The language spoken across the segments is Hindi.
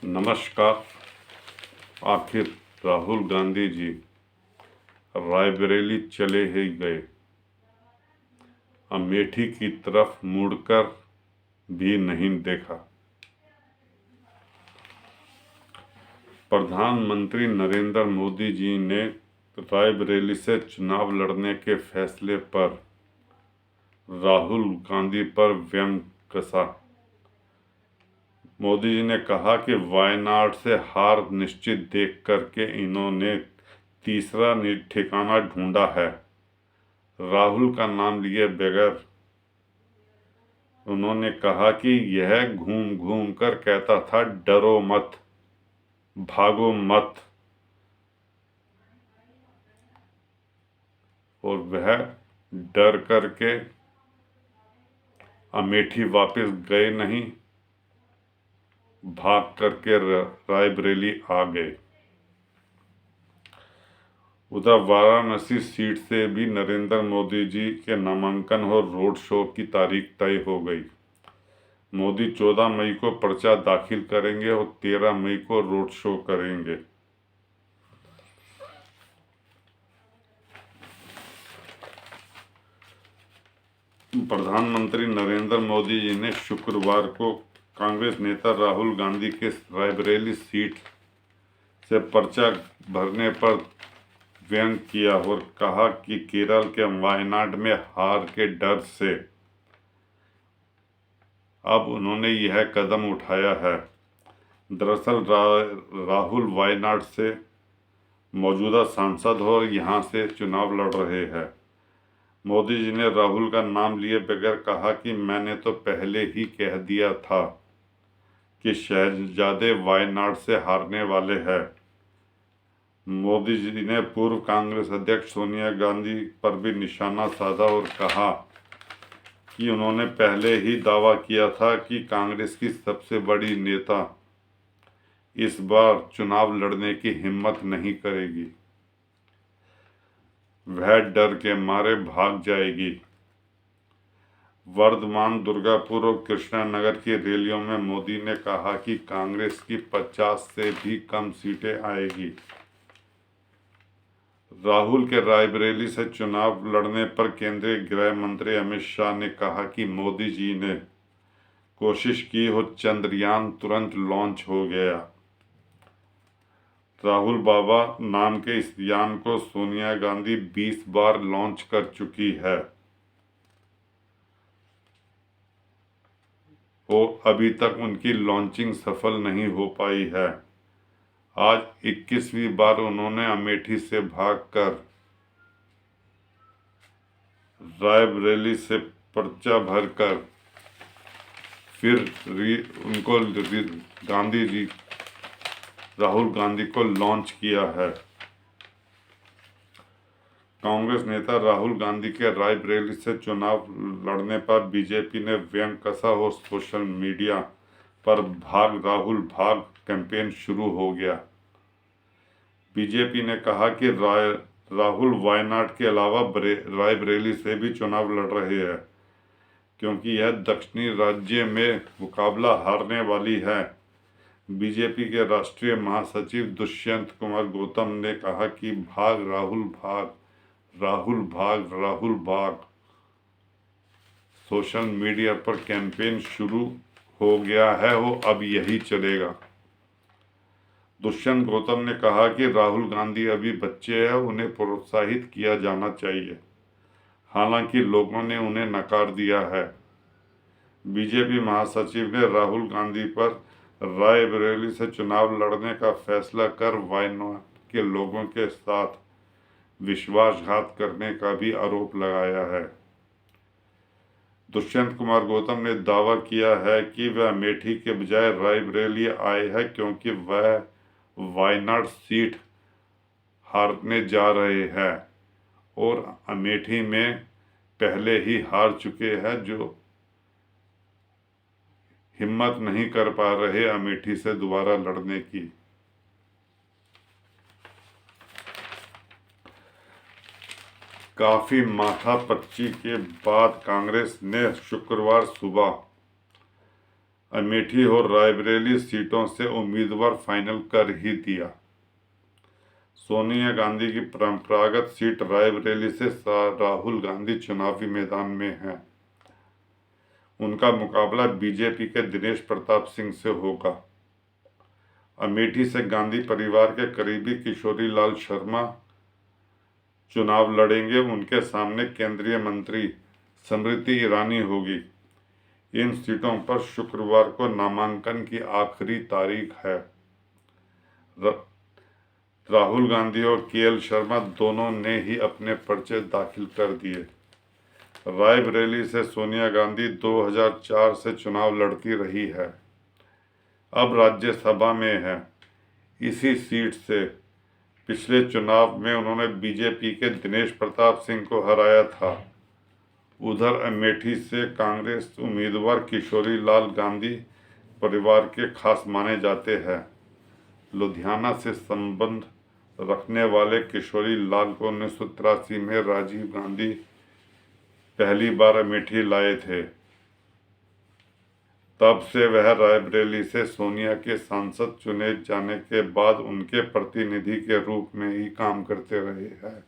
नमस्कार। आखिर राहुल गांधी जी रायबरेली चले ही गए। अमेठी की तरफ मुड़कर भी नहीं देखा। प्रधानमंत्री नरेंद्र मोदी जी ने रायबरेली से चुनाव लड़ने के फैसले पर राहुल गांधी पर व्यंग कसा। मोदी जी ने कहा कि वायनाड से हार निश्चित देख करके इन्होंने तीसरा ठिकाना ढूंढा है। राहुल का नाम लिए बगैर उन्होंने कहा कि यह घूम घूम कर कहता था, डरो मत, भागो मत, और वह डर करके अमेठी वापस गए नहीं, भाग करके रायबरेली आ गए। उधर वाराणसी सीट से भी नरेंद्र मोदी जी के नामांकन और रोड शो की तारीख तय हो गई। मोदी 14 मई को पर्चा दाखिल करेंगे और 13 मई को रोड शो करेंगे। प्रधानमंत्री नरेंद्र मोदी जी ने शुक्रवार को कांग्रेस नेता राहुल गांधी के रायबरेली सीट से पर्चा भरने पर व्यंग किया और कहा कि केरल के वायनाड में हार के डर से अब उन्होंने यह कदम उठाया है। दरअसल राहुल वायनाड से मौजूदा सांसद और यहां से चुनाव लड़ रहे हैं। मोदी जी ने राहुल का नाम लिए बगैर कहा कि मैंने तो पहले ही कह दिया था कि शहजादे वायनाड से हारने वाले हैं। मोदी जी ने पूर्व कांग्रेस अध्यक्ष सोनिया गांधी पर भी निशाना साधा और कहा कि उन्होंने पहले ही दावा किया था कि कांग्रेस की सबसे बड़ी नेता इस बार चुनाव लड़ने की हिम्मत नहीं करेगी, वह डर के मारे भाग जाएगी। वर्धमान, दुर्गापुर और कृष्णानगर की रैलियों में मोदी ने कहा कि कांग्रेस की 50 से भी कम सीटें आएगी। राहुल के रायबरेली से चुनाव लड़ने पर केंद्रीय गृह मंत्री अमित शाह ने कहा कि मोदी जी ने कोशिश की हो, चंद्रयान तुरंत लॉन्च हो गया। राहुल बाबा नाम के इस यान को सोनिया गांधी 20 बार लॉन्च कर चुकी है, वो अभी तक उनकी लॉन्चिंग सफल नहीं हो पाई है। आज 21वीं बार उन्होंने अमेठी से भागकर रायबरेली से पर्चा भरकर फिर उनको गांधी जी राहुल गांधी को लॉन्च किया है। कांग्रेस नेता राहुल गांधी के रायबरेली से चुनाव लड़ने पर बीजेपी ने व्यंग कसा और सोशल मीडिया पर भाग राहुल भाग कैंपेन शुरू हो गया। बीजेपी ने कहा कि राहुल वायनाड के अलावा रायबरेली से भी चुनाव लड़ रहे हैं क्योंकि यह दक्षिणी राज्य में मुकाबला हारने वाली है। बीजेपी के राष्ट्रीय महासचिव दुष्यंत कुमार गौतम ने कहा कि भाग राहुल भाग, राहुल भाग, राहुल भाग। सोशल मीडिया पर कैंपेन शुरू हो गया है, वो अब यही चलेगा। दुष्यंत गौतम ने कहा कि राहुल गांधी अभी बच्चे हैं, उन्हें प्रोत्साहित किया जाना चाहिए। हालांकि लोगों ने उन्हें नकार दिया है। बीजेपी महासचिव ने राहुल गांधी पर रायबरेली से चुनाव लड़ने का फैसला कर वायनाड के लोगों के साथ विश्वासघात करने का भी आरोप लगाया है। दुष्यंत कुमार गौतम ने दावा किया है कि वह अमेठी के बजाय रायबरेली आए हैं क्योंकि वह वायनाड सीट हारने जा रहे हैं और अमेठी में पहले ही हार चुके हैं, जो हिम्मत नहीं कर पा रहे अमेठी से दोबारा लड़ने की। काफी माथापच्ची के बाद कांग्रेस ने शुक्रवार सुबह अमेठी और रायबरेली सीटों से उम्मीदवार फाइनल कर ही दिया। सोनिया गांधी की परंपरागत सीट रायबरेली से राहुल गांधी चुनावी मैदान में हैं। उनका मुकाबला बीजेपी के दिनेश प्रताप सिंह से होगा। अमेठी से गांधी परिवार के करीबी किशोरी लाल शर्मा चुनाव लड़ेंगे। उनके सामने केंद्रीय मंत्री स्मृति ईरानी होगी। इन सीटों पर शुक्रवार को नामांकन की आखिरी तारीख है। राहुल गांधी और केएल शर्मा दोनों ने ही अपने पर्चे दाखिल कर दिए। रायबरेली से सोनिया गांधी 2004 से चुनाव लड़ती रही है। अब राज्यसभा में है। इसी सीट से पिछले चुनाव में उन्होंने बीजेपी के दिनेश प्रताप सिंह को हराया था। उधर अमेठी से कांग्रेस उम्मीदवार किशोरी लाल गांधी परिवार के खास माने जाते हैं। लुधियाना से संबंध रखने वाले किशोरी लाल को 1983 में राजीव गांधी पहली बार अमेठी लाए थे। तब से वह रायबरेली से सोनिया के सांसद चुने जाने के बाद उनके प्रतिनिधि के रूप में ही काम करते रहे हैं।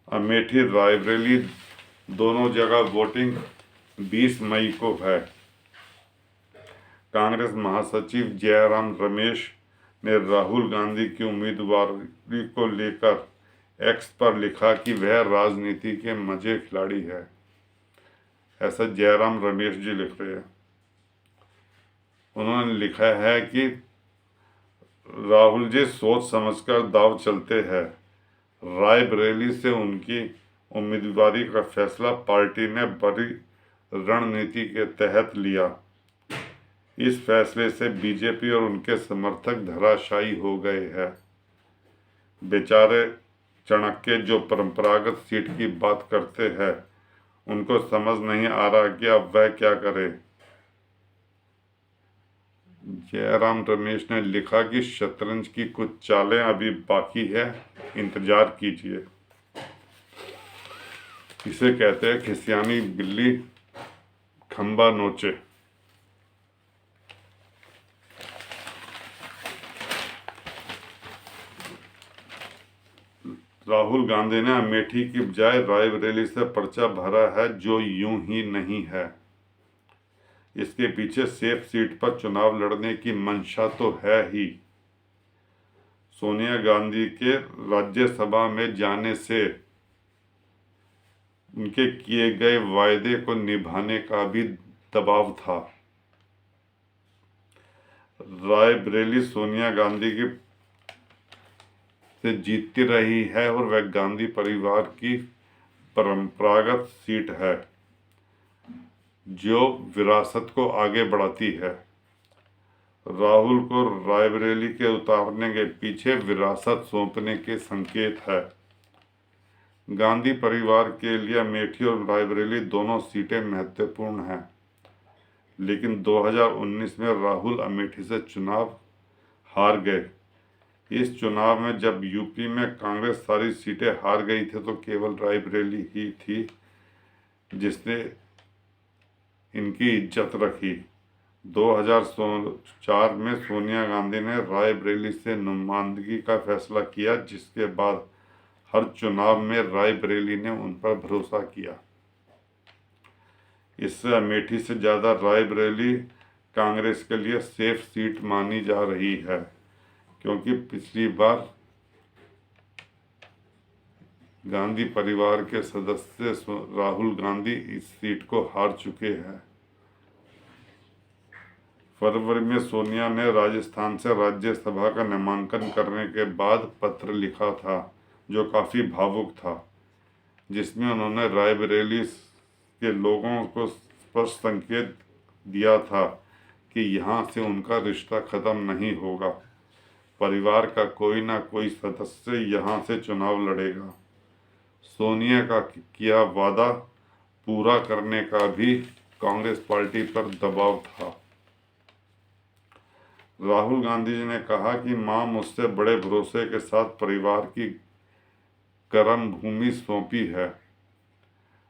अमेठी रायबरेली दोनों जगह वोटिंग 20 मई को है। कांग्रेस महासचिव जयराम रमेश ने राहुल गांधी की उम्मीदवारी को लेकर एक्स पर लिखा कि वह राजनीति के मजे खिलाड़ी है। ऐसा जयराम रमेश जी लिख रहे हैं। उन्होंने लिखा है कि राहुल जी सोच समझकर दाव चलते हैं। रायबरेली से उनकी उम्मीदवारी का फैसला पार्टी ने बड़ी रणनीति के तहत लिया। इस फैसले से बीजेपी और उनके समर्थक धराशायी हो गए हैं। बेचारे चाणक्य जो परंपरागत सीट की बात करते हैं, उनको समझ नहीं आ रहा कि अब वह क्या करे। जयराम रमेश ने लिखा कि शतरंज की कुछ चालें अभी बाकी है, इंतजार कीजिए। इसे कहते हैं खिसियानी बिल्ली खंबा नोचे। राहुल गांधी ने अमेठी की बजाय रायबरेली से पर्चा भरा है, जो यूं ही नहीं है। इसके पीछे सेफ सीट पर चुनाव लड़ने की मंशा तो है ही। सोनिया गांधी के राज्यसभा में जाने से उनके किए गए वायदे को निभाने का भी दबाव था। रायबरेली सोनिया गांधी की से जीतती रही है और वह गांधी परिवार की परंपरागत सीट है जो विरासत को आगे बढ़ाती है। राहुल को रायबरेली के उतारने के पीछे विरासत सौंपने के संकेत है। गांधी परिवार के लिए अमेठी और रायबरेली दोनों सीटें महत्वपूर्ण हैं, लेकिन 2019 में राहुल अमेठी से चुनाव हार गए। इस चुनाव में जब यूपी में कांग्रेस सारी सीटें हार गई थी तो केवल रायबरेली ही थी जिसने इनकी इज्जत रखी। 2004 में सोनिया गांधी ने रायबरेली से नुमाइंदगी का फैसला किया, जिसके बाद हर चुनाव में रायबरेली ने उन पर भरोसा किया। इससे अमेठी से ज़्यादा रायबरेली कांग्रेस के लिए सेफ सीट मानी जा रही है, क्योंकि पिछली बार गांधी परिवार के सदस्य राहुल गांधी इस सीट को हार चुके हैं। फरवरी में सोनिया ने राजस्थान से राज्यसभा का नामांकन करने के बाद पत्र लिखा था जो काफ़ी भावुक था, जिसमें उन्होंने रायबरेली के लोगों को स्पष्ट संकेत दिया था कि यहाँ से उनका रिश्ता ख़त्म नहीं होगा। परिवार का कोई ना कोई सदस्य यहाँ से चुनाव लड़ेगा। सोनिया का किया वादा पूरा करने का भी कांग्रेस पार्टी पर दबाव था। राहुल गांधी जी ने कहा कि मां मुझसे बड़े भरोसे के साथ परिवार की कर्म भूमि सौंपी है।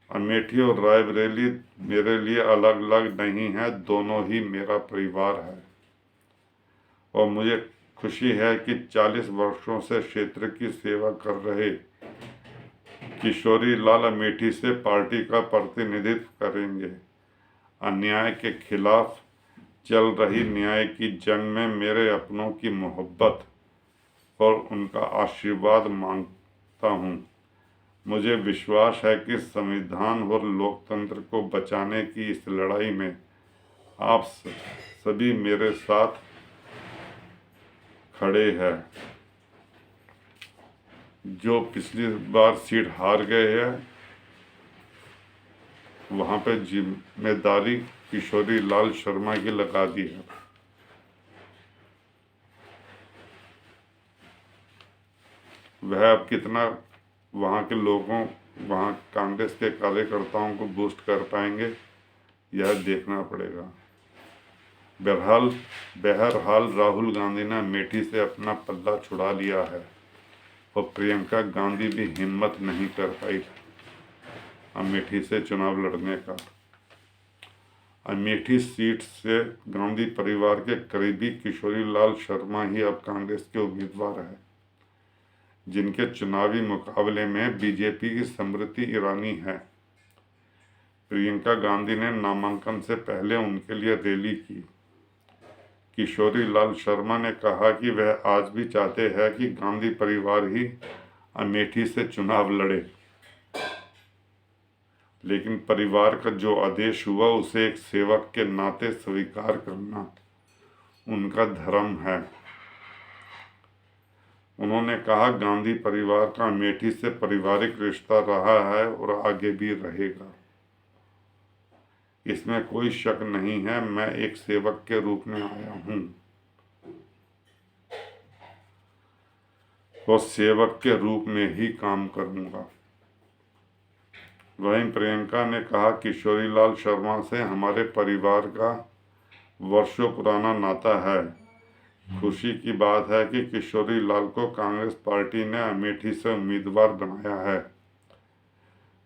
अमेठी और रायबरेली मेरे लिए अलग अलग नहीं है, दोनों ही मेरा परिवार है और मुझे खुशी है कि 40 वर्षों से क्षेत्र की सेवा कर रहे किशोरी लाल अमेठी से पार्टी का प्रतिनिधित्व करेंगे। अन्याय के खिलाफ चल रही न्याय की जंग में मेरे अपनों की मोहब्बत और उनका आशीर्वाद मांगता हूँ। मुझे विश्वास है कि संविधान और लोकतंत्र को बचाने की इस लड़ाई में आप सभी मेरे साथ खड़े हैं। जो पिछली बार सीट हार गए हैं वहाँ पे जिम्मेदारी किशोरी लाल शर्मा की लगा दी है। वह अब कितना वहाँ के लोगों, वहाँ कांग्रेस के कार्यकर्ताओं को बूस्ट कर पाएंगे, यह देखना पड़ेगा। बहरहाल राहुल गांधी ने अमेठी से अपना पल्ला छुड़ा लिया है और प्रियंका गांधी भी हिम्मत नहीं कर पाई अमेठी से चुनाव लड़ने का। अमेठी सीट से गांधी परिवार के करीबी किशोरी लाल शर्मा ही अब कांग्रेस के उम्मीदवार हैं, जिनके चुनावी मुकाबले में बीजेपी की स्मृति ईरानी है। प्रियंका गांधी ने नामांकन से पहले उनके लिए रैली की। किशोरी लाल शर्मा ने कहा कि वह आज भी चाहते हैं कि गांधी परिवार ही अमेठी से चुनाव लड़े, लेकिन परिवार का जो आदेश हुआ उसे एक सेवक के नाते स्वीकार करना उनका धर्म है। उन्होंने कहा, गांधी परिवार का अमेठी से पारिवारिक रिश्ता रहा है और आगे भी रहेगा, इसमें कोई शक नहीं है। मैं एक सेवक के रूप में आया हूं और सेवक के रूप में ही काम करूंगा। वहीं प्रियंका ने कहा, किशोरी लाल शर्मा से हमारे परिवार का वर्षों पुराना नाता है। खुशी की बात है कि किशोरी लाल को कांग्रेस पार्टी ने अमेठी से उम्मीदवार बनाया है।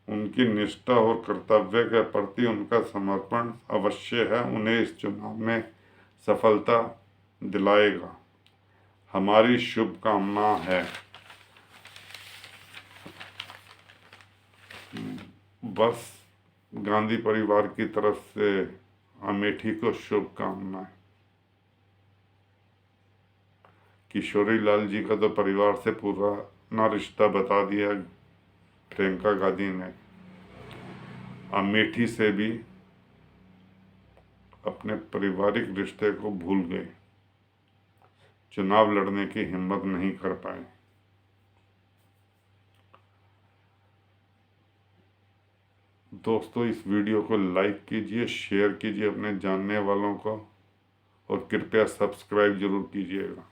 उनकी निष्ठा और कर्तव्य के प्रति उनका समर्पण अवश्य है उन्हें इस चुनाव में सफलता दिलाएगा। हमारी शुभकामना है। बस गांधी परिवार की तरफ से अमेठी को शुभकामनाएं। किशोरी लाल जी का तो परिवार से पुराना रिश्ता बता दिया प्रियंका गांधी ने। अमेठी से भी अपने पारिवारिक रिश्ते को भूल गए, चुनाव लड़ने की हिम्मत नहीं कर पाए। दोस्तों, इस वीडियो को लाइक कीजिए, शेयर कीजिए अपने जानने वालों को और कृपया सब्सक्राइब जरूर कीजिएगा।